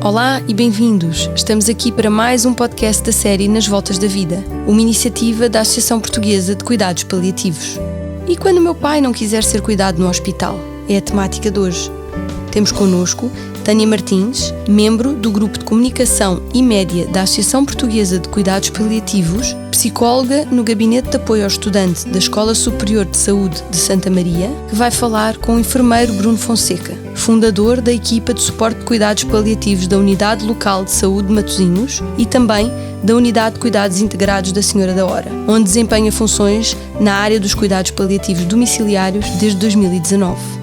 Olá e bem-vindos! Estamos aqui para mais um podcast da série Nas Voltas da Vida, uma iniciativa da Associação Portuguesa de Cuidados Paliativos. E quando o meu pai não quiser ser cuidado no hospital? É a temática de hoje. Temos connosco Tânia Martins, membro do Grupo de Comunicação e Média da Associação Portuguesa de Cuidados Paliativos, psicóloga no Gabinete de Apoio ao Estudante da Escola Superior de Saúde de Santa Maria, que vai falar com o enfermeiro Bruno Fonseca, fundador da equipa de suporte de cuidados paliativos da Unidade Local de Saúde de Matosinhos e também da Unidade de Cuidados Integrados da Senhora da Hora, onde desempenha funções na área dos cuidados paliativos domiciliários desde 2019.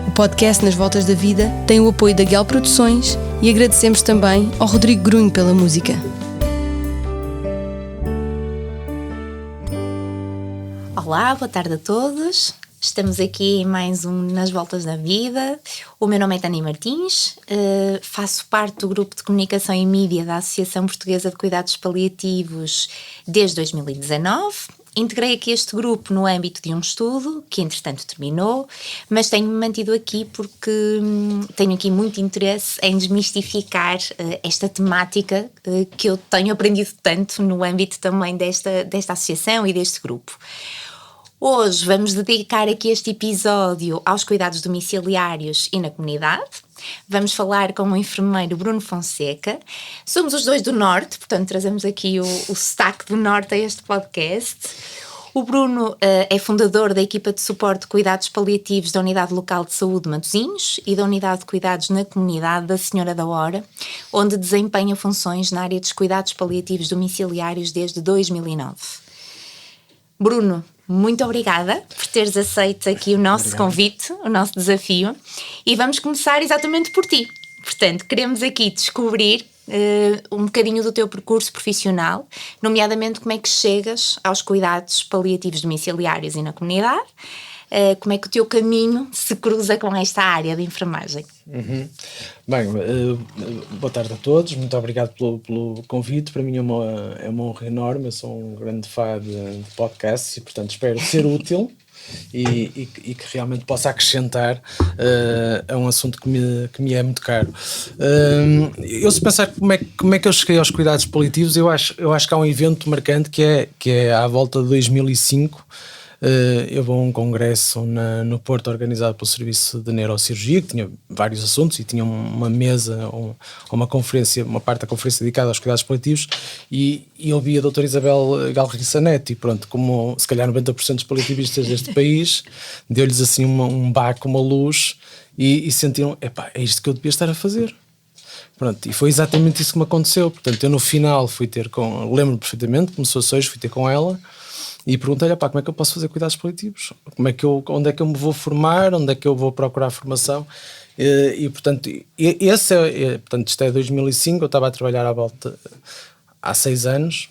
O podcast Nas Voltas da Vida tem o apoio da Guel Produções e agradecemos também ao Rodrigo Grunho pela música. Olá, boa tarde a todos. Estamos aqui em mais um Nas Voltas da Vida. O meu nome é Tânia Martins, faço parte do Grupo de Comunicação e Mídia da Associação Portuguesa de Cuidados Paliativos desde 2019. Integrei aqui este grupo no âmbito de um estudo, que entretanto terminou, mas tenho-me mantido aqui porque tenho aqui muito interesse em desmistificar esta temática que eu tenho aprendido tanto no âmbito também desta associação e deste grupo. Hoje vamos dedicar aqui este episódio aos cuidados domiciliários e na comunidade. Vamos falar com o enfermeiro Bruno Fonseca. Somos os dois do Norte, portanto trazemos aqui o sotaque do Norte a este podcast. O Bruno é fundador da equipa de suporte de cuidados paliativos da Unidade Local de Saúde de Matosinhos e da Unidade de Cuidados na Comunidade da Senhora da Hora, onde desempenha funções na área dos cuidados paliativos domiciliários desde 2009. Bruno, muito obrigada por teres aceito aqui o nosso convite, o nosso desafio, e vamos começar exatamente por ti. Portanto, queremos aqui descobrir um bocadinho do teu percurso profissional, nomeadamente como é que chegas aos cuidados paliativos domiciliários e na comunidade, como é que o teu caminho se cruza com esta área de enfermagem. Bem, boa tarde a todos, muito obrigado pelo convite. Para mim é uma honra enorme, eu sou um grande fã de podcasts e portanto espero ser útil e que realmente possa acrescentar a um assunto que me é muito caro. Eu, se pensar como é que eu cheguei aos cuidados paliativos, eu acho que há um evento marcante que é à volta de 2005. Eu vou a um congresso no Porto organizado pelo Serviço de Neurocirurgia, que tinha vários assuntos e tinha uma mesa ou uma conferência, uma parte da conferência dedicada aos cuidados paliativos, e eu vi a doutora Isabel Galriçanetti, e pronto, como se calhar 90% dos paliativistas deste país, deu-lhes assim um baque, uma luz, e sentiram, é isto que eu devia estar a fazer. Pronto, e foi exatamente isso que me aconteceu. Portanto, eu no final lembro-me perfeitamente, começou a fui ter com ela, e perguntei-lhe, como é que eu posso fazer cuidados paliativos? Onde é que eu me vou formar? Onde é que eu vou procurar formação? Portanto, portanto, isto é 2005, eu estava a trabalhar à volta há 6 anos.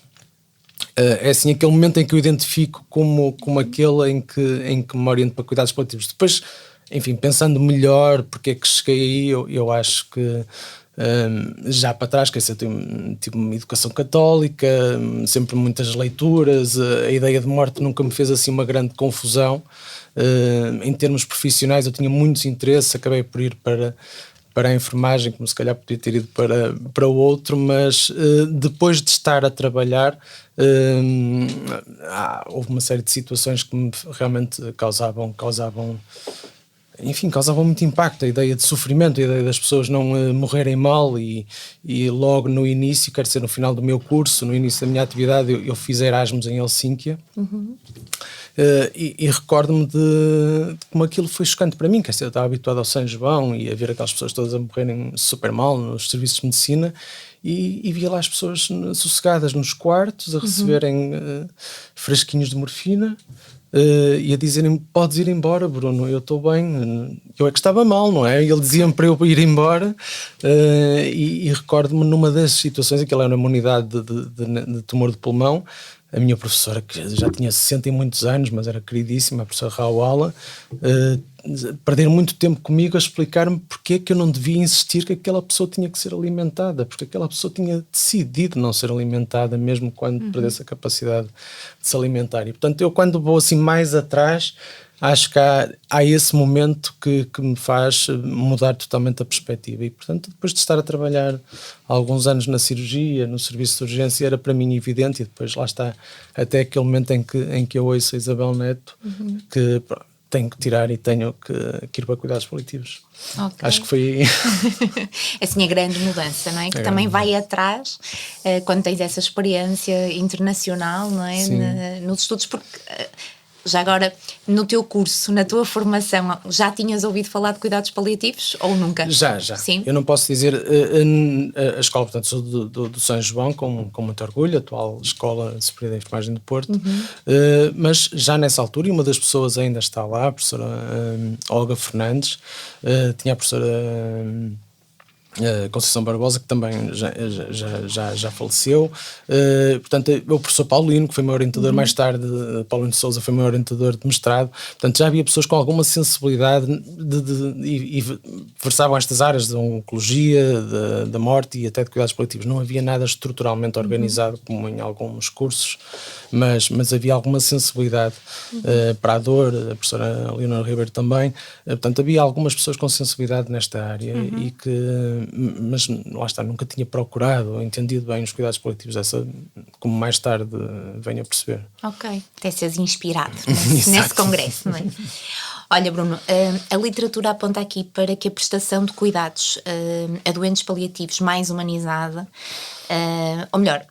É assim aquele momento em que eu identifico como aquele em que me oriento para cuidados paliativos. Depois, enfim, pensando melhor porque é que cheguei aí, eu acho que já para trás, que eu tive uma educação católica, sempre muitas leituras, a ideia de morte nunca me fez assim uma grande confusão. Em termos profissionais eu tinha muitos interesses, acabei por ir para a enfermagem, como se calhar podia ter ido para o outro, mas depois de estar a trabalhar houve uma série de situações que me realmente causavam muito impacto, a ideia de sofrimento, a ideia das pessoas não morrerem mal, e logo no início, quer dizer, no final do meu curso, no início da minha atividade, eu fiz Erasmus em Helsínquia. E recordo-me de como aquilo foi chocante para mim, quer dizer, eu estava habituado ao São João e a ver aquelas pessoas todas a morrerem super mal nos serviços de medicina, e via lá as pessoas sossegadas nos quartos a receberem frasquinhos de morfina, e a dizerem, podes ir embora, Bruno, eu estou bem, eu é que estava mal, não é? E ele dizia-me para eu ir embora, e recordo-me numa das situações, aquela era uma unidade de tumor de pulmão, a minha professora, que já tinha 60 e muitos anos, mas era queridíssima, a professora Raoala, perder muito tempo comigo a explicar-me porque é que eu não devia insistir que aquela pessoa tinha que ser alimentada, porque aquela pessoa tinha decidido não ser alimentada, mesmo quando perdesse a capacidade de se alimentar. E portanto eu, quando vou assim mais atrás, acho que há esse momento que me faz mudar totalmente a perspectiva. E, portanto, depois de estar a trabalhar alguns anos na cirurgia, no serviço de urgência, era para mim evidente, e depois lá está, até aquele momento em que eu ouço a Isabel Neto, que tenho que tirar e tenho que ir para cuidados paliativos. Okay. Acho que foi assim a grande mudança, não é? Que também vai atrás quando tens essa experiência internacional, não é? Nos estudos, porque já agora, no teu curso, na tua formação, já tinhas ouvido falar de cuidados paliativos ou nunca? Já. Sim? Eu não posso dizer, a escola, portanto, sou do São João, com muito orgulho, a atual Escola Superior de Enfermagem de Porto, mas já nessa altura, e uma das pessoas ainda está lá, a professora Olga Fernandes, tinha a professora Conceição Barbosa, que também já faleceu, portanto, o professor Paulino, que foi meu orientador mais tarde, Paulino de Sousa foi meu orientador de mestrado, portanto já havia pessoas com alguma sensibilidade e versavam estas áreas da oncologia, da morte e até de cuidados paliativos. Não havia nada estruturalmente organizado como em alguns cursos, mas havia alguma sensibilidade para a dor, a professora Leonor Ribeiro também, portanto havia algumas pessoas com sensibilidade nesta área e que, mas lá está, nunca tinha procurado ou entendido bem os cuidados paliativos, como mais tarde venho a perceber. Ok, até seres inspirado nesse congresso, não é? Olha, Bruno, a literatura aponta aqui para que a prestação de cuidados a doentes paliativos mais humanizada, ou melhor,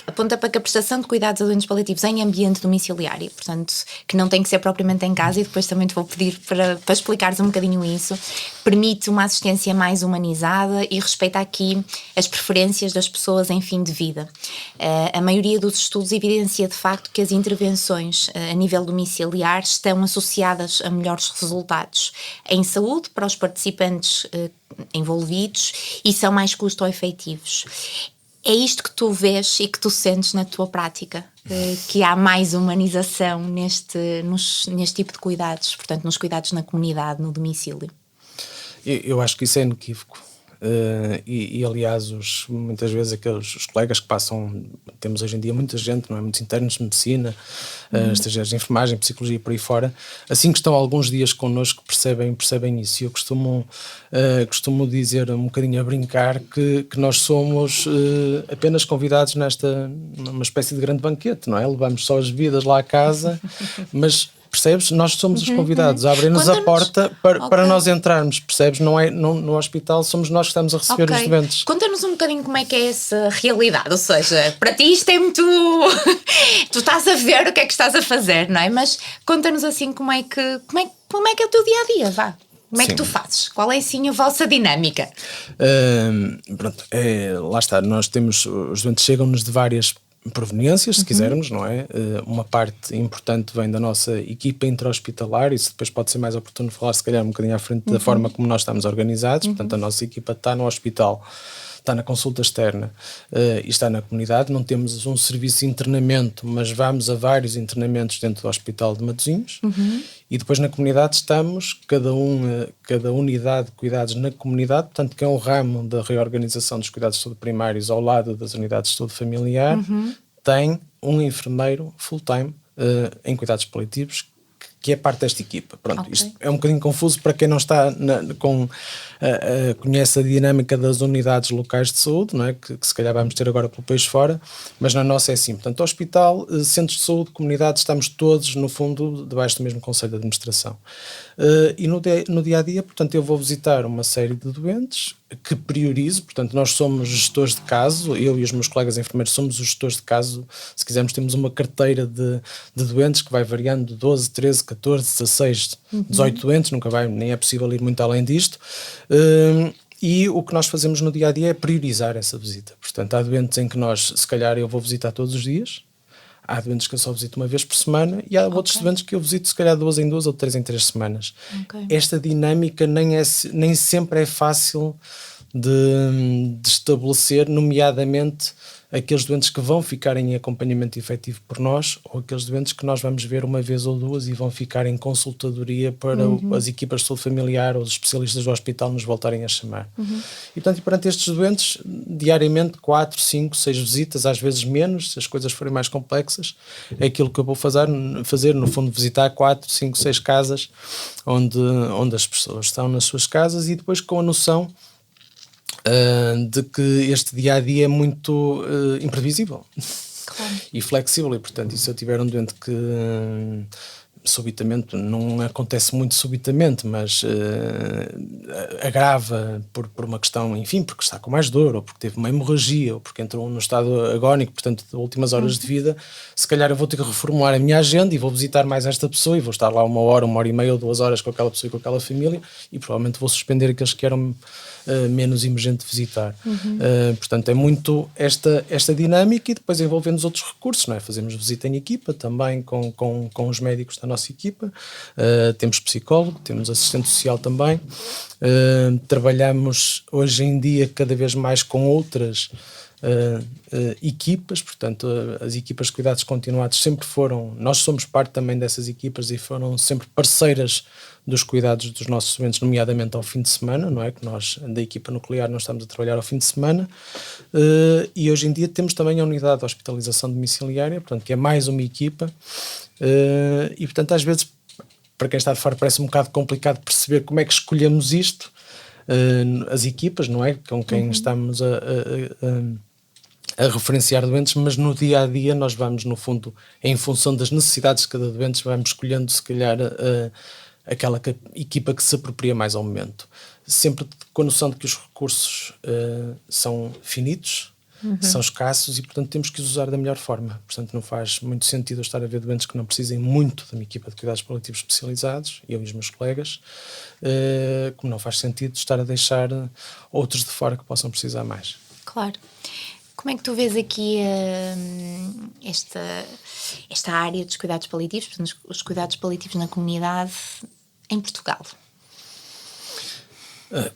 aponta para que a prestação de cuidados a doentes paliativos em ambiente domiciliário, portanto, que não tem que ser propriamente em casa, e depois também te vou pedir para explicares um bocadinho isso, permite uma assistência mais humanizada e respeita aqui as preferências das pessoas em fim de vida. A maioria dos estudos evidencia de facto que as intervenções a nível domiciliar estão associadas a melhores resultados em saúde para os participantes envolvidos e são mais custo-efetivos. É isto que tu vês e que tu sentes na tua prática, que há mais humanização neste tipo de cuidados, portanto, nos cuidados na comunidade, no domicílio? Eu acho que isso é inequívoco. E aliás, muitas vezes os colegas que passam, temos hoje em dia muita gente, não é? Muitos internos de medicina, estagiários de enfermagem, psicologia e por aí fora, assim que estão alguns dias connosco percebem isso. E eu costumo dizer um bocadinho a brincar que nós somos apenas convidados numa espécie de grande banquete, não é? Levamos só as bebidas lá à casa, mas percebes? Nós somos os convidados, abrem-nos a porta para nós entrarmos, percebes? Não é, no hospital somos nós que estamos a receber os doentes. Conta-nos um bocadinho como é que é essa realidade, ou seja, para ti isto é muito... tu estás a ver o que é que estás a fazer, não é? Mas conta-nos assim como é que é o teu dia-a-dia, vá. Como é que tu fazes? Qual é assim a vossa dinâmica? Pronto, lá está, nós temos, os doentes chegam-nos de várias proveniências, se quisermos, não é? Uma parte importante vem da nossa equipa intra-hospitalar, isso depois pode ser mais oportuno falar se calhar um bocadinho à frente da forma como nós estamos organizados, portanto a nossa equipa está no hospital, está na consulta externa e está na comunidade. Não temos um serviço de internamento, mas vamos a vários internamentos dentro do Hospital de Matosinhos. E depois na comunidade estamos, cada unidade de cuidados na comunidade, portanto que é um ramo da reorganização dos cuidados de saúde primários ao lado das unidades de saúde familiar, tem um enfermeiro full-time em cuidados paliativos, que é parte desta equipa. Pronto, isto é um bocadinho confuso para quem não está conhece a dinâmica das unidades locais de saúde, não é? Que se calhar vamos ter agora pelo país fora, mas na nossa é assim. Portanto, hospital, centros de saúde, comunidade, estamos todos, no fundo, debaixo do mesmo conselho de administração. E no dia-a-dia, portanto, eu vou visitar uma série de doentes que priorizo, portanto, nós somos gestores de caso, eu e os meus colegas enfermeiros somos os gestores de caso, se quisermos temos uma carteira de doentes que vai variando de 12, 13, 14, 16, 18 doentes, nem é possível ir muito além disto, e o que nós fazemos no dia-a-dia é priorizar essa visita. Portanto, há doentes em que nós, se calhar eu vou visitar todos os dias, há doentes que eu só visito uma vez por semana e há outros doentes que eu visito se calhar 2 em 2 ou 3 em 3 semanas. Esta dinâmica nem sempre é fácil de estabelecer, nomeadamente aqueles doentes que vão ficar em acompanhamento efetivo por nós, ou aqueles doentes que nós vamos ver uma vez ou duas e vão ficar em consultadoria para as equipas de saúde familiar ou os especialistas do hospital nos voltarem a chamar. E portanto, perante estes doentes, diariamente 4, 5, 6 visitas, às vezes menos, se as coisas forem mais complexas, é aquilo que eu vou fazer no fundo, visitar 4, 5, 6 casas onde as pessoas estão nas suas casas, e depois com a noção de que este dia-a-dia é muito imprevisível, claro, e flexível, e portanto, e se eu tiver um doente que subitamente, não acontece muito subitamente, mas agrava por uma questão, enfim, porque está com mais dor, ou porque teve uma hemorragia, ou porque entrou no estado agónico, portanto, de últimas horas de vida, se calhar eu vou ter que reformular a minha agenda e vou visitar mais esta pessoa e vou estar lá 1 hora, 1h30 ou 2 horas com aquela pessoa e com aquela família, e provavelmente vou suspender aqueles que eram menos emergente de visitar. Portanto, é muito esta dinâmica, e depois envolvendo os outros recursos, não é? Fazemos visita em equipa também com os médicos da nossa equipa, temos psicólogo, temos assistente social também, trabalhamos hoje em dia cada vez mais com outras equipas, portanto as equipas de cuidados continuados sempre foram, nós somos parte também dessas equipas e foram sempre parceiras dos cuidados dos nossos doentes, nomeadamente ao fim de semana, não é? Que nós, da equipa nuclear, não estamos a trabalhar ao fim de semana, e hoje em dia temos também a unidade de hospitalização domiciliária, portanto, que é mais uma equipa, e portanto às vezes, para quem está de fora, parece um bocado complicado perceber como é que escolhemos isto, as equipas, não é? Com quem estamos a referenciar doentes, mas no dia-a-dia nós vamos, no fundo, em função das necessidades de cada doente, vamos escolhendo, se calhar, aquela equipa que se apropria mais ao momento. Sempre com a noção de que os recursos são finitos, são escassos, e, portanto, temos que os usar da melhor forma. Portanto, não faz muito sentido eu estar a ver doentes que não precisem muito da minha equipa de cuidados paliativos especializados, eu e os meus colegas, como não faz sentido estar a deixar outros de fora que possam precisar mais. Claro. Como é que tu vês aqui esta área dos cuidados paliativos, portanto, os cuidados paliativos na comunidade em Portugal?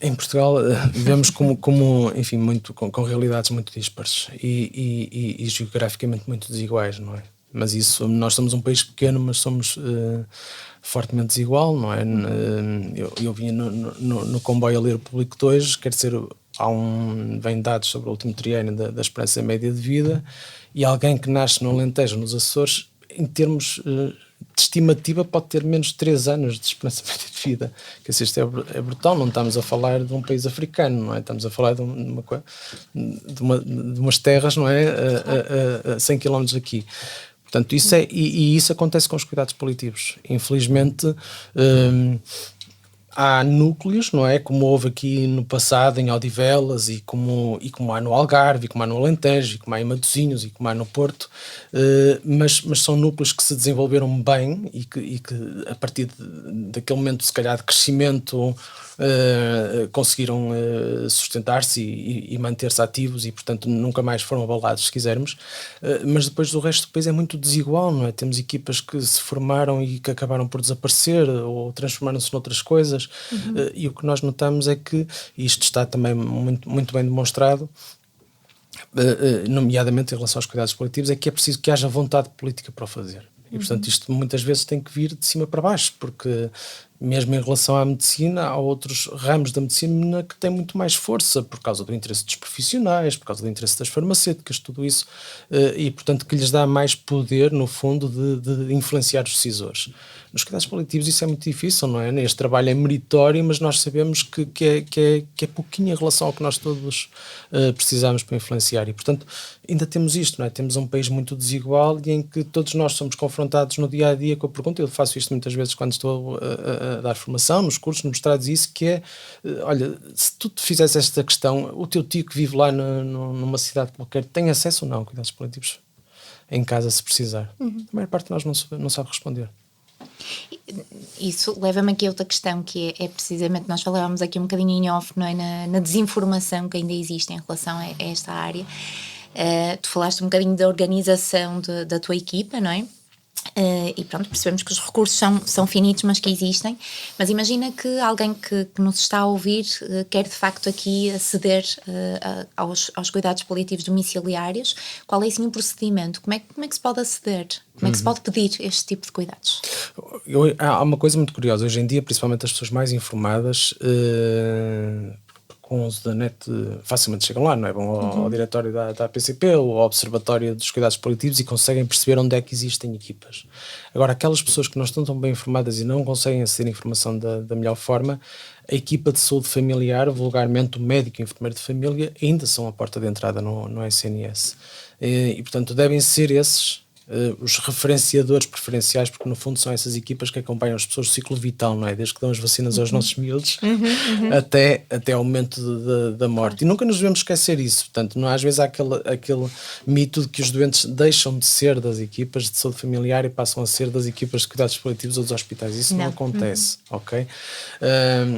Em Portugal vivemos como enfim, com realidades muito dispares e geograficamente muito desiguais, não é? Mas isso, nós somos um país pequeno, mas somos fortemente desigual, não é? Eu vinha no comboio a ler o Público de hoje, quer dizer, vem dados sobre o último triênio da esperança média de vida, e alguém que nasce no Alentejo, nos Açores, em termos de estimativa, pode ter menos de 3 anos de esperança média de vida. Que isto é brutal, não estamos a falar de um país africano, não é? Estamos a falar de umas terras, não é? A 100 km daqui. Portanto, isso isso acontece com os cuidados paliativos. Infelizmente, há núcleos, não é? Como houve aqui no passado em Odivelas, e como há no Algarve, e como há no Alentejo, e como há em Matosinhos, e como há no Porto, mas são núcleos que se desenvolveram bem e que a partir daquele momento, se calhar, de crescimento, conseguiram sustentar-se e manter-se ativos, e portanto nunca mais foram abalados, se quisermos, mas depois o resto do país é muito desigual, não é? Temos equipas que se formaram e que acabaram por desaparecer ou transformaram-se noutras coisas, e o que nós notamos é que isto está também muito, muito bem demonstrado, nomeadamente em relação aos cuidados paliativos, é que é preciso que haja vontade política para o fazer. E, portanto, isto muitas vezes tem que vir de cima para baixo, porque mesmo em relação à medicina, há outros ramos da medicina que têm muito mais força, por causa do interesse dos profissionais, por causa do interesse das farmacêuticas, tudo isso, e, portanto, que lhes dá mais poder, no fundo, de influenciar os decisores. Nos cuidados paliativos isso é muito difícil, não é? Este trabalho é meritório, mas nós sabemos que é pouquinho em relação ao que nós todos precisamos para influenciar, e, portanto, ainda temos isto, não é? Temos um país muito desigual e em que todos nós somos confrontados no dia-a-dia com a pergunta. Eu faço isto muitas vezes quando estou a dar formação, nos cursos, nos mestrados, isso que é, olha, se tu te fizesse esta questão, o teu tio que vive lá numa cidade qualquer tem acesso ou não a cuidados paliativos em casa, se precisar? A maior parte de nós não sabe responder. Isso leva-me aqui a outra questão, que é precisamente, nós falávamos aqui um bocadinho em off, não é? Na desinformação que ainda existe em relação a esta área. Tu falaste um bocadinho da organização da tua equipa, não é? E pronto, percebemos que os recursos são finitos, mas que existem. Mas imagina que alguém que nos está a ouvir quer de facto aqui aceder aos cuidados paliativos domiciliários. Qual é assim o procedimento? Como é que se pode aceder? Como é que se pode pedir este tipo de cuidados? Há uma coisa muito curiosa. Hoje em dia, principalmente as pessoas mais informadas, com o uso da net, facilmente chegam lá, não é? Vão ao diretório da PCP ou ao Observatório dos Cuidados Paliativos e conseguem perceber onde é que existem equipas. Agora, aquelas pessoas que não estão tão bem informadas e não conseguem aceder à informação da melhor forma, a equipa de saúde familiar, vulgarmente o médico e o enfermeiro de família, ainda são a porta de entrada no SNS. E, portanto, devem ser esses os referenciadores preferenciais, porque no fundo são essas equipas que acompanham as pessoas o ciclo vital, não é? Desde que dão as vacinas aos nossos miúdos até ao momento da morte. E nunca nos devemos esquecer isso. Portanto, não, às vezes há aquele mito de que os doentes deixam de ser das equipas de saúde familiar e passam a ser das equipas de cuidados paliativos ou dos hospitais. Isso não acontece, ok?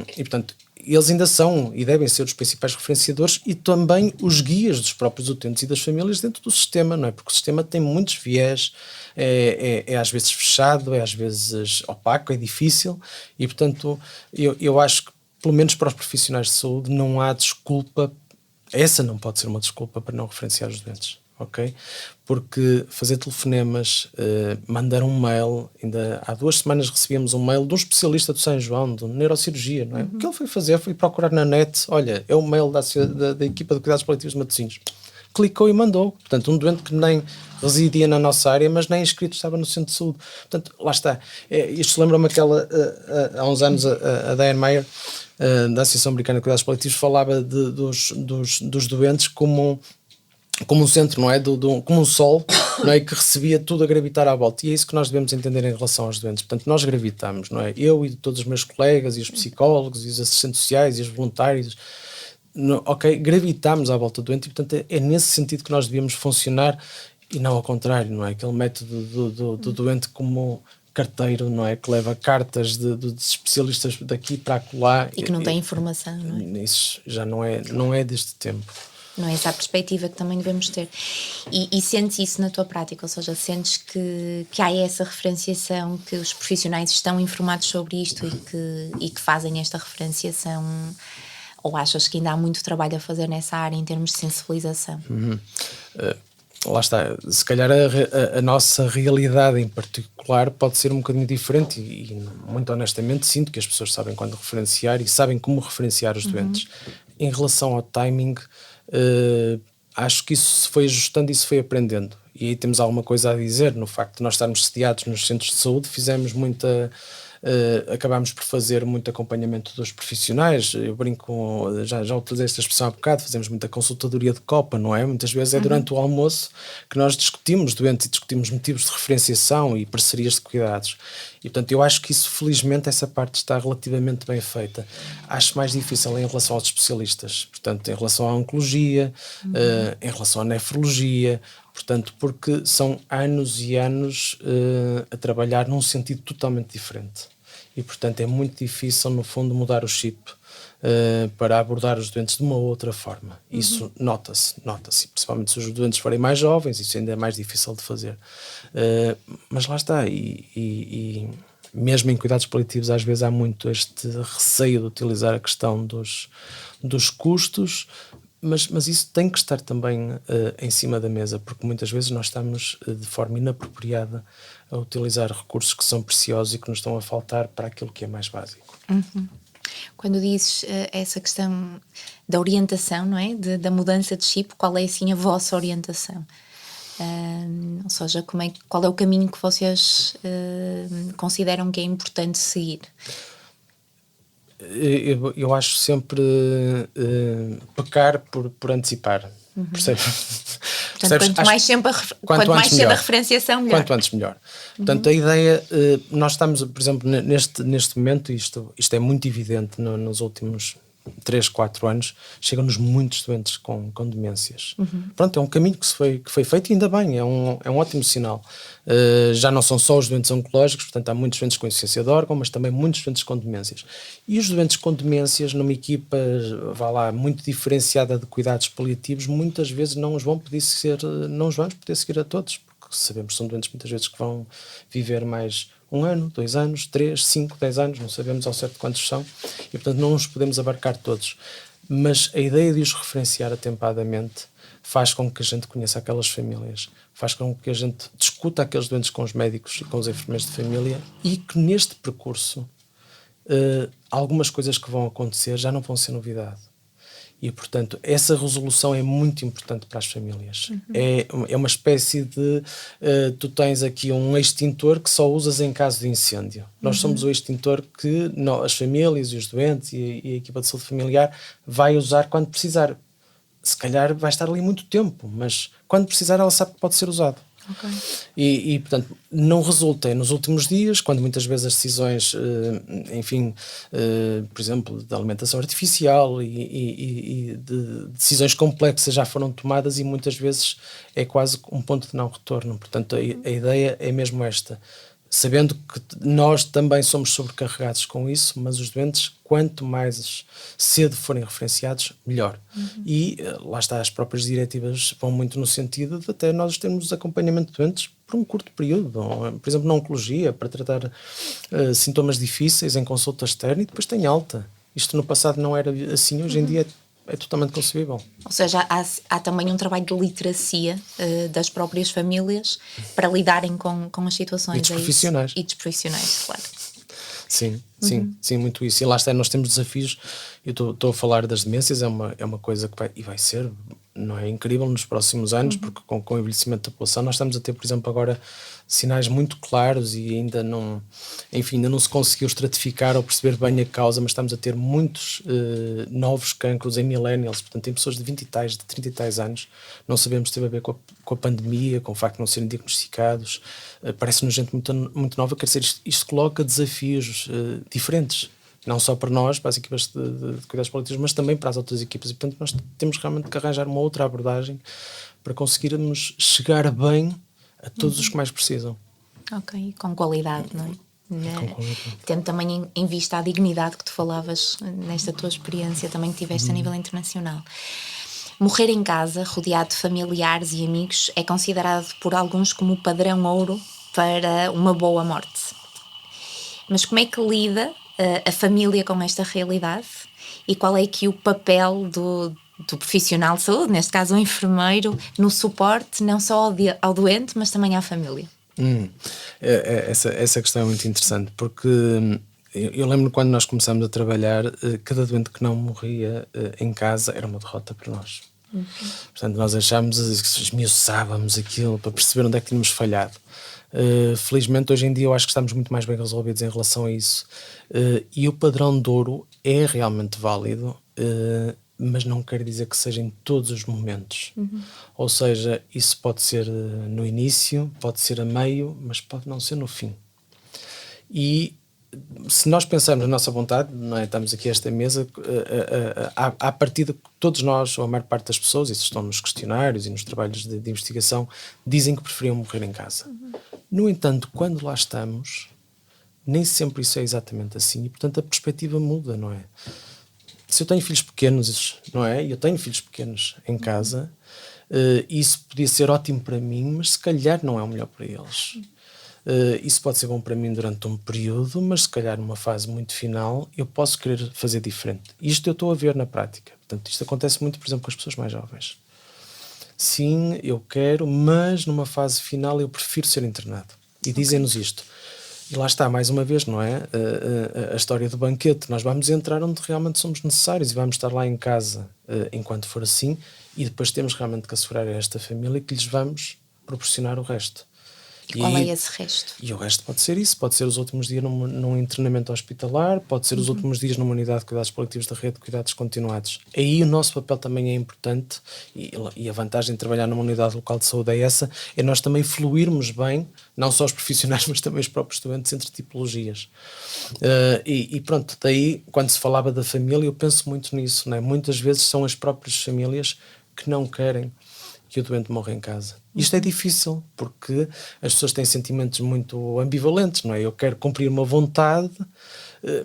E portanto, eles ainda são e devem ser os principais referenciadores e também os guias dos próprios utentes e das famílias dentro do sistema, não é? Porque o sistema tem muitos viés, é às vezes fechado, é às vezes opaco, é difícil e, portanto, eu acho que, pelo menos para os profissionais de saúde, não há desculpa, essa não pode ser uma desculpa para não referenciar os doentes. Ok? Porque fazer telefonemas, mandar um mail, ainda há 2 semanas recebemos um mail de um especialista do São João, de neurocirurgia, não é? O que ele foi fazer foi procurar na net, olha, é o mail da equipa de cuidados paliativos de Matosinhos. Clicou e mandou. Portanto, um doente que nem residia na nossa área, mas nem inscrito estava no centro de saúde. Portanto, lá está. Isto lembra-me aquela, há uns anos, a Diane Meyer, da Associação Americana de Cuidados Paliativos, falava dos doentes como um centro, não é? Como um sol, não é? Que recebia tudo a gravitar à volta. E é isso que nós devemos entender em relação aos doentes. Portanto, nós gravitamos, não é? Eu e todos os meus colegas, e os psicólogos, e os assistentes sociais, e os voluntários, ok? Gravitamos à volta do doente e, portanto, é nesse sentido que nós devíamos funcionar e não ao contrário, não é? Aquele método do doente como carteiro, não é? Que leva cartas de especialistas daqui para acolá. E que não tem informação, não é? Isso já não é deste tempo. Não é essa a perspectiva que também devemos ter. E sentes isso na tua prática? Ou seja, sentes que há essa referenciação, que os profissionais estão informados sobre isto e que fazem esta referenciação? Ou achas que ainda há muito trabalho a fazer nessa área em termos de sensibilização? Lá está, se calhar a nossa realidade em particular pode ser um bocadinho diferente e muito honestamente sinto que as pessoas sabem quando referenciar e sabem como referenciar os doentes. Em relação ao timing, acho que isso se foi ajustando e se foi aprendendo. E aí temos alguma coisa a dizer no facto de nós estarmos sediados nos centros de saúde, fizemos acabámos por fazer muito acompanhamento dos profissionais. Eu brinco, já utilizei esta expressão há bocado, fazemos muita consultadoria de copa, não é? Muitas vezes é durante o almoço que nós discutimos doentes e discutimos motivos de referenciação e parcerias de cuidados. E, portanto, eu acho que isso, felizmente, essa parte está relativamente bem feita. Acho mais difícil em relação aos especialistas, portanto, em relação à oncologia, em relação à nefrologia, portanto, porque são anos e anos a trabalhar num sentido totalmente diferente. E, portanto, é muito difícil, no fundo, mudar o chip para abordar os doentes de uma outra forma. Isso nota-se, principalmente se os doentes forem mais jovens, isso ainda é mais difícil de fazer. Mas lá está, e mesmo em cuidados paliativos às vezes há muito este receio de utilizar a questão dos custos, mas isso tem que estar também em cima da mesa, porque muitas vezes nós estamos de forma inapropriada a utilizar recursos que são preciosos e que nos estão a faltar para aquilo que é mais básico. Quando dizes essa questão da orientação, não é? Da mudança de chip, qual é assim a vossa orientação? Ou seja, qual é o caminho que vocês consideram que é importante seguir? Eu acho sempre pecar por antecipar. Percebes? Portanto, quanto mais cedo a referenciação, melhor. Quanto antes, melhor. Portanto, a ideia, nós estamos, por exemplo, neste momento, isto é muito evidente nos últimos 3, 4 anos, chegam-nos muitos doentes com demências. Pronto, é um caminho que foi feito e ainda bem, é um ótimo sinal. Já não são só os doentes oncológicos, portanto há muitos doentes com insuficiência de órgão, mas também muitos doentes com demências. E os doentes com demências, numa equipa, muito diferenciada de cuidados paliativos, muitas vezes não os vamos poder seguir a todos, porque sabemos que são doentes muitas vezes que vão viver mais 1 ano, 2 anos, 3, 5, 10 anos, não sabemos ao certo quantos são, e portanto não os podemos abarcar todos. Mas a ideia de os referenciar atempadamente faz com que a gente conheça aquelas famílias, faz com que a gente discuta aqueles doentes com os médicos e com os enfermeiros de família, e que neste percurso algumas coisas que vão acontecer já não vão ser novidade. E, portanto, essa resolução é muito importante para as famílias. É uma espécie de... tu tens aqui um extintor que só usas em caso de incêndio. Nós somos o extintor que as famílias e os doentes e a equipa de saúde familiar vai usar quando precisar. Se calhar vai estar ali muito tempo, mas quando precisar ela sabe que pode ser usado. Okay. E, portanto, não resulta nos últimos dias, quando muitas vezes as decisões, por exemplo, de alimentação artificial e de decisões complexas já foram tomadas, e muitas vezes é quase um ponto de não retorno. Portanto, a ideia é mesmo esta. Sabendo que nós também somos sobrecarregados com isso, mas os doentes, quanto mais cedo forem referenciados, melhor. E lá está, as próprias diretivas vão muito no sentido de até nós termos acompanhamento de doentes por um curto período. Por exemplo, na oncologia, para tratar sintomas difíceis em consulta externa, e depois tem alta. Isto no passado não era assim, hoje em dia é totalmente concebível. Ou seja, há também um trabalho de literacia das próprias famílias para lidarem com as situações. E dos profissionais. E dos profissionais, claro. Sim, muito isso. E lá está, nós temos desafios. Eu estou a falar das demências, é uma coisa que vai ser, não é, incrível nos próximos anos, porque com o envelhecimento da população nós estamos a ter, por exemplo, agora sinais muito claros, e ainda não se conseguiu estratificar ou perceber bem a causa, mas estamos a ter muitos novos cancros em millennials, portanto tem pessoas de 20 e tais, de 30 e tais anos, não sabemos se teve a ver com a pandemia, com o facto de não serem diagnosticados, parece-nos gente muito, muito nova. Quer dizer, isto coloca desafios diferentes, não só para nós, para as equipas de cuidados paliativos, mas também para as outras equipas, e portanto nós temos realmente que arranjar uma outra abordagem para conseguirmos chegar bem a todos os que mais precisam. Ok, com qualidade, não é? Tendo também em vista a dignidade que tu falavas nesta tua experiência também que tiveste a nível internacional. Morrer em casa, rodeado de familiares e amigos, é considerado por alguns como o padrão ouro para uma boa morte. Mas como é que lida a família com esta realidade? E qual é aqui o papel do profissional de saúde, neste caso o enfermeiro, no suporte não só ao doente, mas também à família? Essa questão é muito interessante, porque eu lembro quando nós começámos a trabalhar, cada doente que não morria em casa era uma derrota para nós. Portanto, nós esmiuçávamos aquilo para perceber onde é que tínhamos falhado. Felizmente hoje em dia eu acho que estamos muito mais bem resolvidos em relação a isso, e o padrão de ouro é realmente válido, mas não quer dizer que seja em todos os momentos. Ou seja, isso pode ser no início, pode ser a meio, mas pode não ser no fim. E se nós pensarmos na nossa vontade, não é? Estamos aqui a esta mesa, à partida, todos nós, ou a maior parte das pessoas, isso estão nos questionários e nos trabalhos de investigação, dizem que preferiam morrer em casa. No entanto, quando lá estamos, nem sempre isso é exatamente assim, e portanto a perspectiva muda, não é? Se eu tenho filhos pequenos, não é? Eu tenho filhos pequenos em casa, isso podia ser ótimo para mim, mas se calhar não é o melhor para eles. Isso pode ser bom para mim durante um período, mas se calhar numa fase muito final eu posso querer fazer diferente. Isto eu estou a ver na prática. Portanto, isto acontece muito, por exemplo, com as pessoas mais jovens. Sim, eu quero, mas numa fase final eu prefiro ser internado. E dizem-nos isto. E lá está, mais uma vez, não é? A história do banquete. Nós vamos entrar onde realmente somos necessários e vamos estar lá em casa enquanto for assim, e depois temos realmente que assegurar a esta família que lhes vamos proporcionar o resto. E qual é esse resto? E o resto pode ser isso, pode ser os últimos dias num internamento hospitalar, pode ser os últimos dias numa unidade de cuidados paliativos da rede de cuidados continuados. Aí o nosso papel também é importante, e a vantagem de trabalhar numa unidade local de saúde é essa, é nós também fluirmos bem, não só os profissionais, mas também os próprios doentes entre tipologias. E pronto, daí, quando se falava da família, eu penso muito nisso, não é? Muitas vezes são as próprias famílias que não querem que o doente morra em casa. Isto é difícil, porque as pessoas têm sentimentos muito ambivalentes, não é? Eu quero cumprir uma vontade,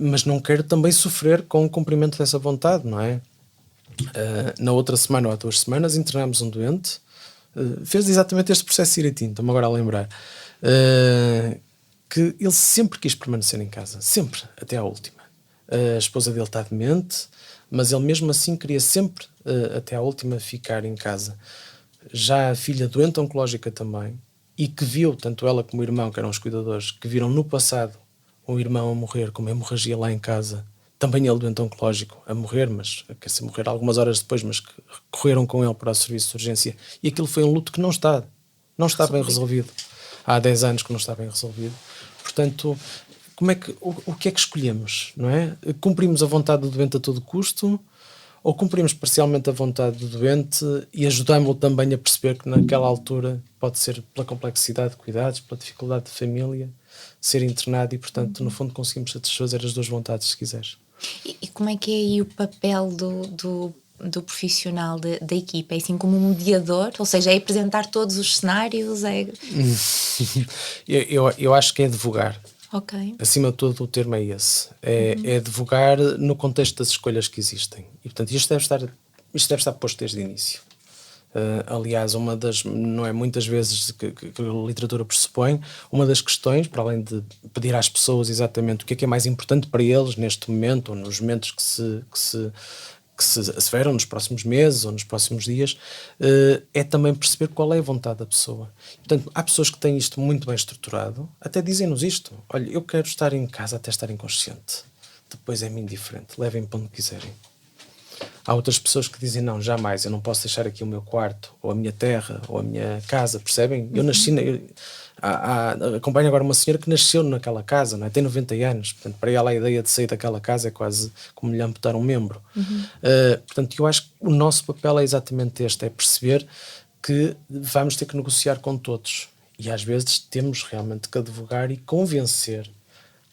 mas não quero também sofrer com o cumprimento dessa vontade, não é? Na outra semana ou há 2 semanas internámos um doente fez exatamente este processo direitinho, estou-me agora a lembrar, que ele sempre quis permanecer em casa, sempre, até à última. A esposa dele está demente, mas ele mesmo assim queria sempre, até à última, ficar em casa. Já a filha doente oncológica também, e que viu, tanto ela como o irmão, que eram os cuidadores, que viram no passado um irmão a morrer com uma hemorragia lá em casa, também ele doente oncológico, a morrer, mas quer dizer, morrer algumas horas depois, mas que correram com ele para o serviço de urgência, e aquilo foi um luto que não está bem resolvido. Há 10 anos que não está bem resolvido. Portanto, o que é que escolhemos, não é? Cumprimos a vontade do doente a todo custo, ou cumprimos parcialmente a vontade do doente e ajudamos-lo também a perceber que naquela altura pode ser pela complexidade de cuidados, pela dificuldade de família, ser internado, e portanto no fundo conseguimos satisfazer as duas vontades, se quiseres. E como é que é aí o papel do profissional da equipa? É assim como um mediador? Ou seja, é apresentar todos os cenários? Eu acho que é advogar. Ok. Acima de tudo, o termo é esse. É advogar no contexto das escolhas que existem. E, portanto, isto deve estar posto desde o início. Aliás, não é muitas vezes que a literatura pressupõe, uma das questões, para além de pedir às pessoas exatamente o que é mais importante para eles neste momento, ou nos momentos que se asseveram nos próximos meses ou nos próximos dias, é também perceber qual é a vontade da pessoa. Portanto, há pessoas que têm isto muito bem estruturado, até dizem-nos isto: olha, eu quero estar em casa até estar inconsciente, depois é-me indiferente, levem-me para onde quiserem. Há outras pessoas que dizem: não, jamais, eu não posso deixar aqui o meu quarto, ou a minha terra, ou a minha casa, percebem? Eu nasci... acompanho agora uma senhora que nasceu naquela casa, não é? Tem 90 anos, portanto, para ela a ideia de sair daquela casa é quase como lhe amputar um membro. Portanto, eu acho que o nosso papel é exatamente este: é perceber que vamos ter que negociar com todos, e às vezes temos realmente que advogar e convencer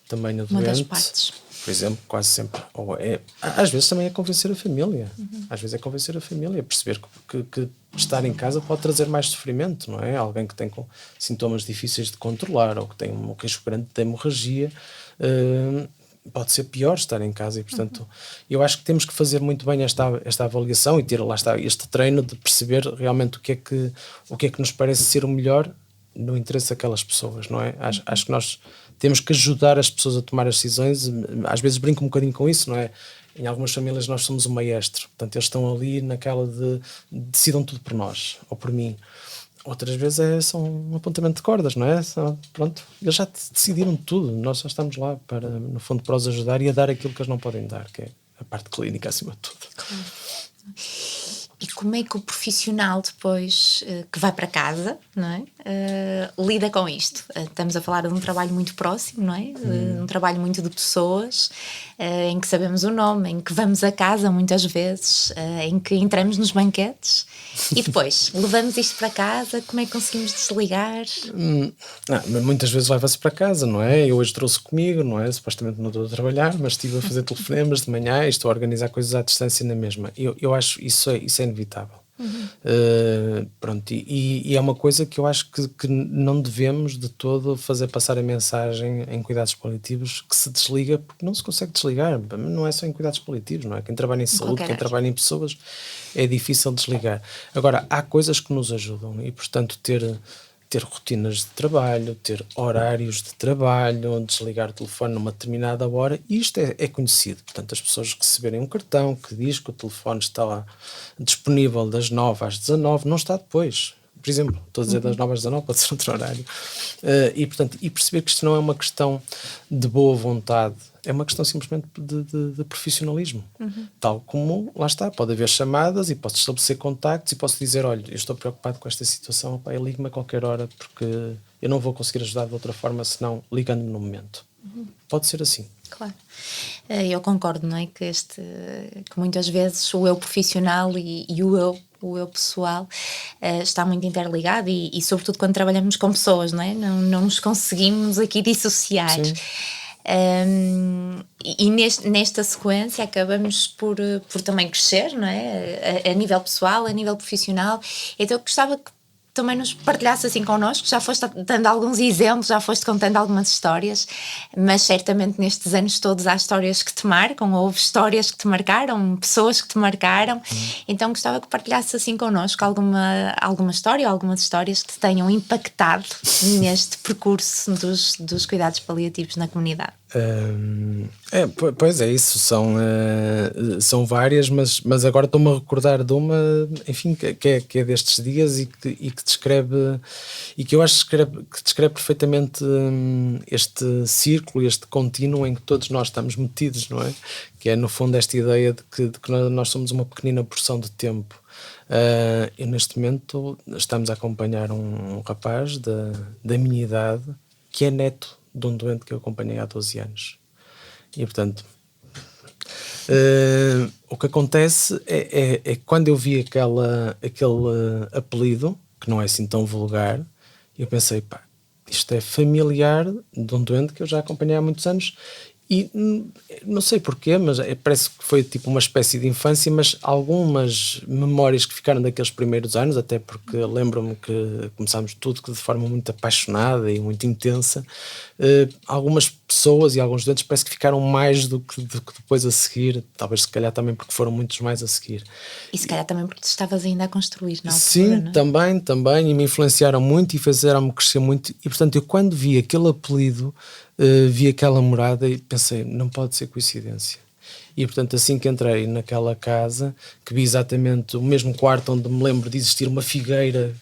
também o doente. Uma das partes. Por exemplo, quase sempre, às vezes também é convencer a família. Às vezes é convencer a família, perceber que estar em casa pode trazer mais sofrimento, não é? Alguém que tem sintomas difíceis de controlar, ou que tem um queixo grande de hemorragia, pode ser pior estar em casa. E portanto, eu acho que temos que fazer muito bem esta avaliação e ter, lá está, este treino de perceber realmente o que é que nos parece ser o melhor no interesse daquelas pessoas, não é? Acho que nós temos que ajudar as pessoas a tomar as decisões. Às vezes brinco um bocadinho com isso, não é? Em algumas famílias nós somos o maestro, portanto eles estão ali naquela de decidam tudo por nós, ou por mim. Outras vezes são um apontamento de cordas, não é? Pronto, eles já decidiram tudo, nós só estamos lá para, no fundo, para os ajudar e a dar aquilo que eles não podem dar, que é a parte clínica acima de tudo. Claro. E como é que o profissional depois, que vai para casa, não é? Lida com isto? Estamos a falar de um trabalho muito próximo, não é? Um trabalho muito de pessoas, em que sabemos o nome, em que vamos a casa muitas vezes, em que entramos nos banquetes, e depois levamos isto para casa. Como é que conseguimos desligar? Muitas vezes leva-se para casa, não é? Eu hoje trouxe comigo, não é? Supostamente não estou a trabalhar, mas estive a fazer telefonemas de manhã e estou a organizar coisas à distância na mesma. Eu acho isso é inevitável. Pronto, e é uma coisa que eu acho que não devemos de todo fazer passar a mensagem em cuidados paliativos que se desliga, porque não se consegue desligar. Não é só em cuidados paliativos, não é? Quem trabalha em saúde, quem trabalha em pessoas, é difícil desligar. Agora, há coisas que nos ajudam e, portanto, ter rotinas de trabalho, ter horários de trabalho, desligar o telefone numa determinada hora, e isto é conhecido. Portanto, as pessoas receberem um cartão que diz que o telefone está lá disponível das 9 às 19, não está depois. Por exemplo, estou a dizer das 9 às 19, pode ser outro horário. E perceber que isto não é uma questão de boa vontade, é uma questão simplesmente de profissionalismo. Tal como, lá está, pode haver chamadas e posso estabelecer contactos e posso dizer: olha, eu estou preocupado com esta situação, ligue-me a qualquer hora, porque eu não vou conseguir ajudar de outra forma senão ligando-me no momento. Pode ser assim. Claro. Eu concordo, não é? Que muitas vezes o eu profissional e o eu pessoal está muito interligado e sobretudo quando trabalhamos com pessoas, não é? Não nos conseguimos aqui dissociar. Sim. E nesta sequência acabamos por também crescer, não é? A nível pessoal, a nível profissional. Então eu gostava que também nos partilhasse assim connosco. Já foste dando alguns exemplos, já foste contando algumas histórias, mas certamente nestes anos todos há histórias que te marcam, houve histórias que te marcaram, pessoas que te marcaram. Então gostava que partilhasse assim connosco alguma história ou algumas histórias que te tenham impactado neste percurso dos cuidados paliativos na comunidade. Pois é, isso são várias, mas agora estou-me a recordar de uma, enfim, que é destes dias e que descreve, e que eu acho que descreve perfeitamente este círculo, este contínuo em que todos nós estamos metidos, não é? Que é no fundo esta ideia de que nós somos uma pequenina porção de tempo. E neste momento estamos a acompanhar um rapaz da minha idade que é neto de um doente que eu acompanhei há 12 anos. E, portanto, o que acontece é quando eu vi aquele apelido, que não é assim tão vulgar, eu pensei, pá, isto é familiar de um doente que eu já acompanhei há muitos anos. E não sei porquê, mas parece que foi tipo uma espécie de infância, mas algumas memórias que ficaram daqueles primeiros anos, até porque lembro-me que começámos tudo de forma muito apaixonada e muito intensa. Algumas pessoas e alguns doentes parece que ficaram mais do que depois a seguir, talvez se calhar também porque foram muitos mais a seguir. E se calhar também porque tu estavas ainda a construir na altura, sim, não é? também, e me influenciaram muito e fizeram-me crescer muito. E portanto eu quando vi aquele apelido, vi aquela morada e pensei, não pode ser coincidência. E portanto assim que entrei naquela casa, que vi exatamente o mesmo quarto onde me lembro de existir uma figueira,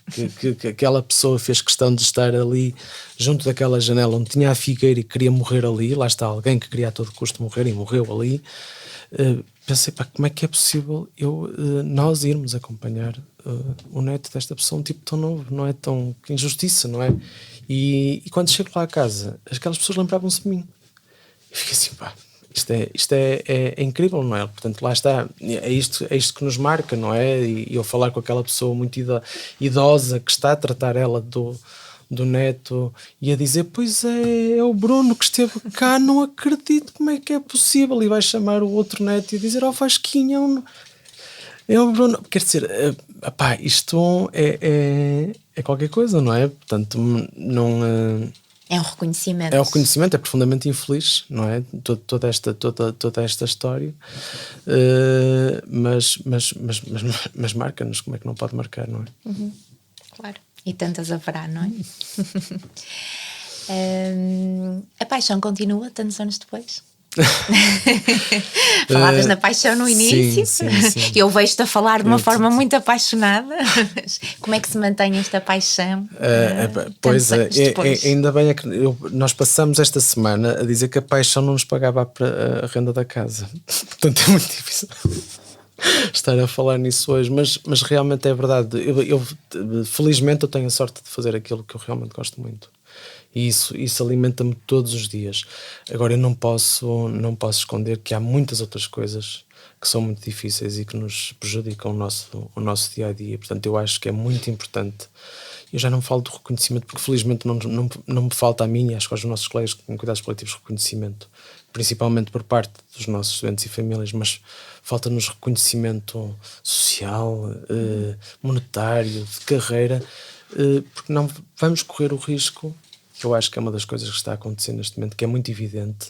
que aquela pessoa fez questão de estar ali junto daquela janela onde tinha a figueira e queria morrer ali, lá está alguém que queria a todo custo morrer e morreu ali. Pensei, pá, como é que é possível nós irmos acompanhar o neto desta pessoa, um tipo tão novo, não é? Tão que injustiça, não é? E quando chego lá a casa, aquelas pessoas lembravam-se de mim. Eu fiquei assim, pá, isto é incrível, não é? Portanto, lá está, é isto que nos marca, não é? E eu falar com aquela pessoa muito idosa que está a tratar ela do neto e a dizer, pois é o Bruno que esteve cá, não acredito, como é que é possível? E vai chamar o outro neto e dizer, Vasquinha, é o Bruno. Quer dizer, isto é qualquer coisa, não é? Portanto, não... É um reconhecimento. É um reconhecimento, é profundamente infeliz, não é? Toda esta história, mas marca-nos, como é que não pode marcar, não é? Uhum. Claro. E tantas haverá, não é? A paixão continua tantos anos depois? Falavas na paixão no início. Sim. Eu vejo-te a falar de uma forma muito apaixonada. Como é que se mantém esta paixão? Pois é, ainda bem que nós passamos esta semana a dizer que a paixão não nos pagava a renda da casa. Portanto é muito difícil estar a falar nisso hoje, mas realmente é verdade. Felizmente eu tenho a sorte de fazer aquilo que eu realmente gosto muito. E isso alimenta-me todos os dias. Agora eu não posso esconder que há muitas outras coisas que são muito difíceis e que nos prejudicam o nosso dia-a-dia. Portanto, eu acho que é muito importante. Eu já não falo do reconhecimento, porque felizmente não me falta a mim e acho que aos nossos colegas com cuidados paliativos reconhecimento, principalmente por parte dos nossos doentes e famílias, mas falta-nos reconhecimento social, monetário, de carreira, porque não vamos correr o risco, que eu acho que é uma das coisas que está a acontecer neste momento, que é muito evidente,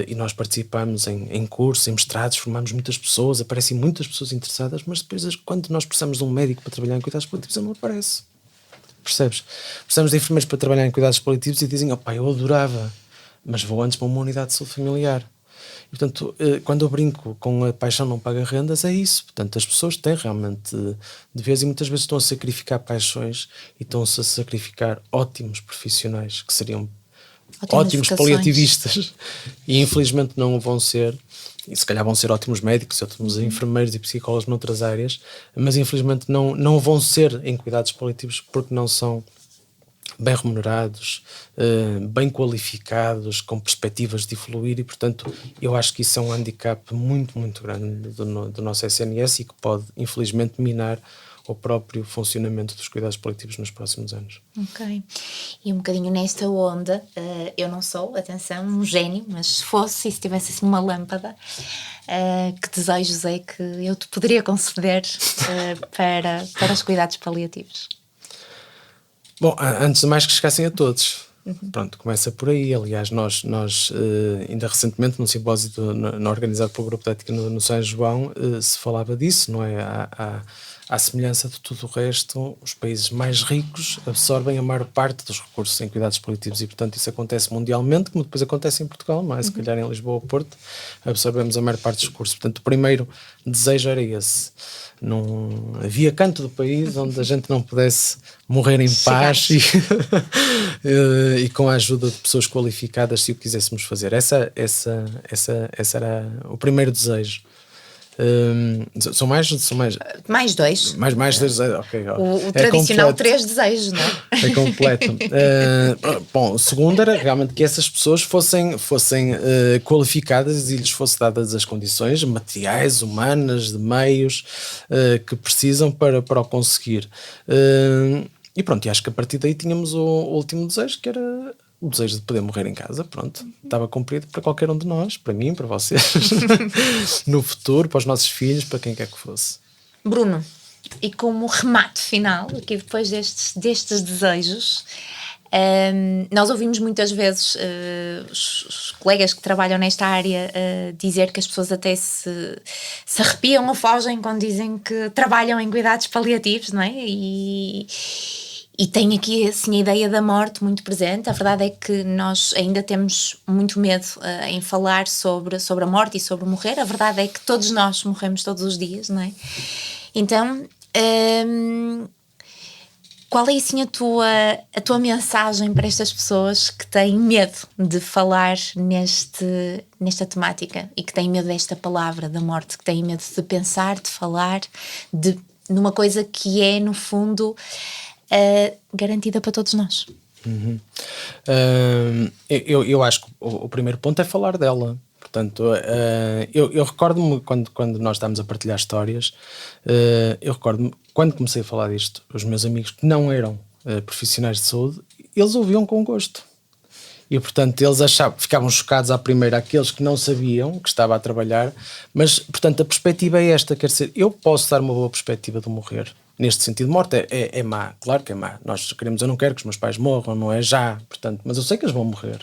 e nós participamos em cursos, em mestrados, formamos muitas pessoas, aparecem muitas pessoas interessadas, mas depois quando nós precisamos de um médico para trabalhar em cuidados paliativos, ele não aparece. Percebes? Precisamos de enfermeiros para trabalhar em cuidados paliativos e dizem, eu adorava, mas vou antes para uma unidade de saúde familiar. E, portanto, quando eu brinco com a paixão não paga rendas, é isso. Portanto, as pessoas têm realmente deveres e muitas vezes estão a sacrificar paixões e estão-se a sacrificar ótimos profissionais, que seriam ótimos paliativistas, e infelizmente não o vão ser. E se calhar vão ser ótimos médicos, ótimos enfermeiros e psicólogos noutras áreas, mas infelizmente não vão ser em cuidados paliativos porque não são bem remunerados, bem qualificados, com perspectivas de evoluir, e portanto eu acho que isso é um handicap muito, muito grande do nosso SNS e que pode infelizmente minar o próprio funcionamento dos cuidados paliativos nos próximos anos. Ok. E um bocadinho nesta onda, eu não sou, atenção, um gênio, mas se fosse, e se tivesse assim uma lâmpada, que desejos é que eu te poderia conceder para os cuidados paliativos? Bom, antes de mais que chegassem a todos. Pronto, começa por aí. Aliás, nós ainda recentemente, num simpósio organizado pelo Grupo de Ética no São João, se falava disso, não é? À semelhança de tudo o resto, os países mais ricos absorvem a maior parte dos recursos em cuidados paliativos e, portanto, isso acontece mundialmente, como depois acontece em Portugal, não é? Se calhar em Lisboa ou Porto, absorvemos a maior parte dos recursos. Portanto, o primeiro desejo era esse. Não havia canto do país onde a gente não pudesse morrer em paz e com a ajuda de pessoas qualificadas, se o quiséssemos fazer. Essa era o primeiro desejo. São mais? Mais dois. Mais dois, ok. O tradicional completo. 3 desejos, não é? É completo. Bom, o segundo era realmente que essas pessoas fossem qualificadas e lhes fossem dadas as condições materiais, humanas, de meios que precisam para o conseguir. E pronto, e acho que a partir daí tínhamos o último desejo, que era o desejo de poder morrer em casa. Pronto, estava cumprido para qualquer um de nós, para mim, para vocês, no futuro, para os nossos filhos, para quem quer que fosse. Bruno, e como remate final, aqui depois destes desejos, nós ouvimos muitas vezes os colegas que trabalham nesta área dizer que as pessoas até se arrepiam ou fogem quando dizem que trabalham em cuidados paliativos, não é? E tem aqui assim a ideia da morte muito presente. A verdade é que nós ainda temos muito medo em falar sobre a morte e sobre morrer. A verdade é que todos nós morremos todos os dias, não é? Então, qual é assim a tua mensagem para estas pessoas que têm medo de falar nesta temática e que têm medo desta palavra da morte, que têm medo de pensar, de falar numa coisa que é, no fundo, garantida para todos nós? Eu acho que o primeiro ponto é falar dela. Portanto, eu recordo-me quando nós estávamos a partilhar histórias, eu recordo-me quando comecei a falar disto, os meus amigos que não eram profissionais de saúde, eles ouviam com gosto. E, portanto, eles ficavam chocados à primeira, aqueles que não sabiam que estava a trabalhar, mas, portanto, a perspectiva é esta, quer dizer, eu posso dar uma boa perspectiva de morrer. Neste sentido, morte é má, claro que é má. Nós queremos, eu não quero que os meus pais morram, não é já, portanto, mas eu sei que eles vão morrer.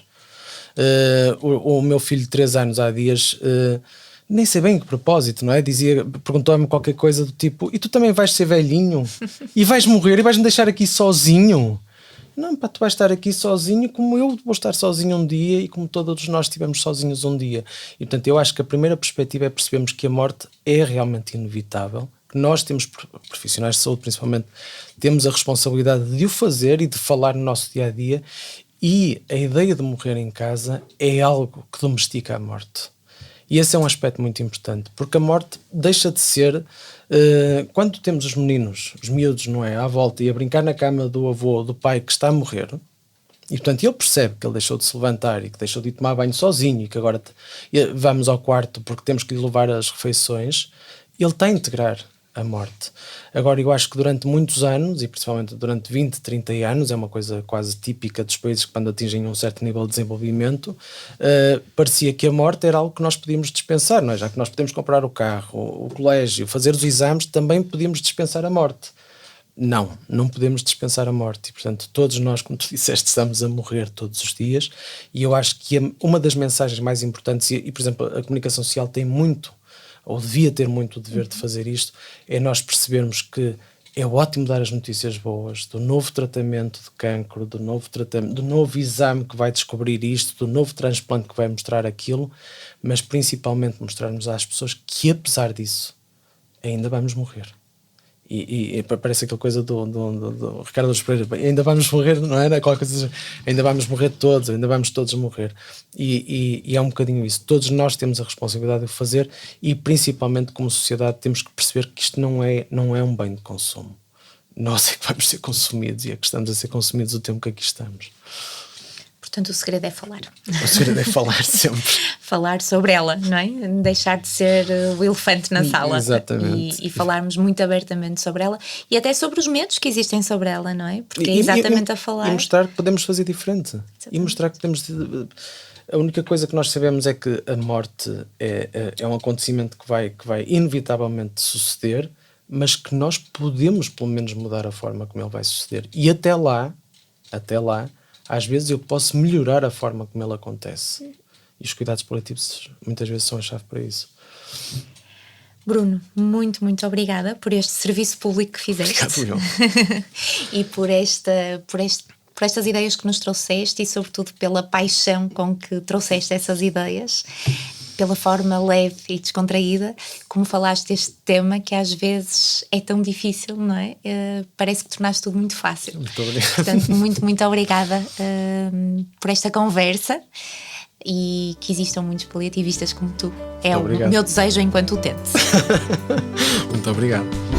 O meu filho de 3 anos há dias, nem sei bem que propósito, não é? Perguntou-me qualquer coisa do tipo, e tu também vais ser velhinho? E vais morrer e vais-me deixar aqui sozinho? Não, pá, tu vais estar aqui sozinho como eu vou estar sozinho um dia e como todos nós estivemos sozinhos um dia. E, portanto, eu acho que a primeira perspectiva é percebermos que a morte é realmente inevitável, que nós temos, profissionais de saúde principalmente, temos a responsabilidade de o fazer e de falar no nosso dia-a-dia, e a ideia de morrer em casa é algo que domestica a morte. E esse é um aspecto muito importante, porque a morte deixa de ser, quando temos os meninos, os miúdos, não é, à volta e a brincar na cama do avô ou do pai que está a morrer, e portanto ele percebe que ele deixou de se levantar e que deixou de ir tomar banho sozinho e que agora vamos ao quarto porque temos que lhe levar as refeições, ele está a integrar a morte. Agora, eu acho que durante muitos anos, e principalmente durante 20, 30 anos, é uma coisa quase típica dos países que quando atingem um certo nível de desenvolvimento, parecia que a morte era algo que nós podíamos dispensar, não é? Já que nós podemos comprar o carro, o colégio, fazer os exames, também podíamos dispensar a morte. Não podemos dispensar a morte e, portanto, todos nós, como tu disseste, estamos a morrer todos os dias, e eu acho que uma das mensagens mais importantes, e por exemplo, a comunicação social tem muito, ou devia ter muito o dever de fazer isto, é nós percebermos que é ótimo dar as notícias boas do novo tratamento de cancro, do novo exame que vai descobrir isto, do novo transplante que vai mostrar aquilo, mas principalmente mostrarmos às pessoas que, apesar disso, ainda vamos morrer. E parece aquela coisa do Ricardo dos Pereira, ainda vamos morrer, não é? Qualquer coisa, ainda vamos morrer todos, ainda vamos todos morrer. E é um bocadinho isso. Todos nós temos a responsabilidade de o fazer e, principalmente como sociedade, temos que perceber que isto não é um bem de consumo. Nós é que vamos ser consumidos e é que estamos a ser consumidos o tempo que aqui estamos. Portanto, o segredo é falar. O segredo é falar sempre. Falar sobre ela, não é? Deixar de ser o elefante na sala. Exatamente. E falarmos muito abertamente sobre ela e até sobre os medos que existem sobre ela, não é? Porque é exatamente a falar. E mostrar que podemos fazer diferente. Exatamente. E mostrar que podemos... A única coisa que nós sabemos é que a morte é um acontecimento que vai inevitavelmente suceder, mas que nós podemos pelo menos mudar a forma como ele vai suceder. E até lá até lá, às vezes eu posso melhorar a forma como ele acontece. E os cuidados paliativos muitas vezes são a chave para isso. Bruno, muito, muito obrigada por este serviço público que fizeste. Obrigado, E por estas ideias que nos trouxeste e sobretudo pela paixão com que trouxeste essas ideias, pela forma leve e descontraída como falaste deste tema que às vezes é tão difícil, não é? Parece que tornaste tudo muito fácil. Muito obrigado. Portanto, muito, muito obrigada por esta conversa e que existam muitos paliativistas como tu. É o meu desejo enquanto utente. Muito obrigado.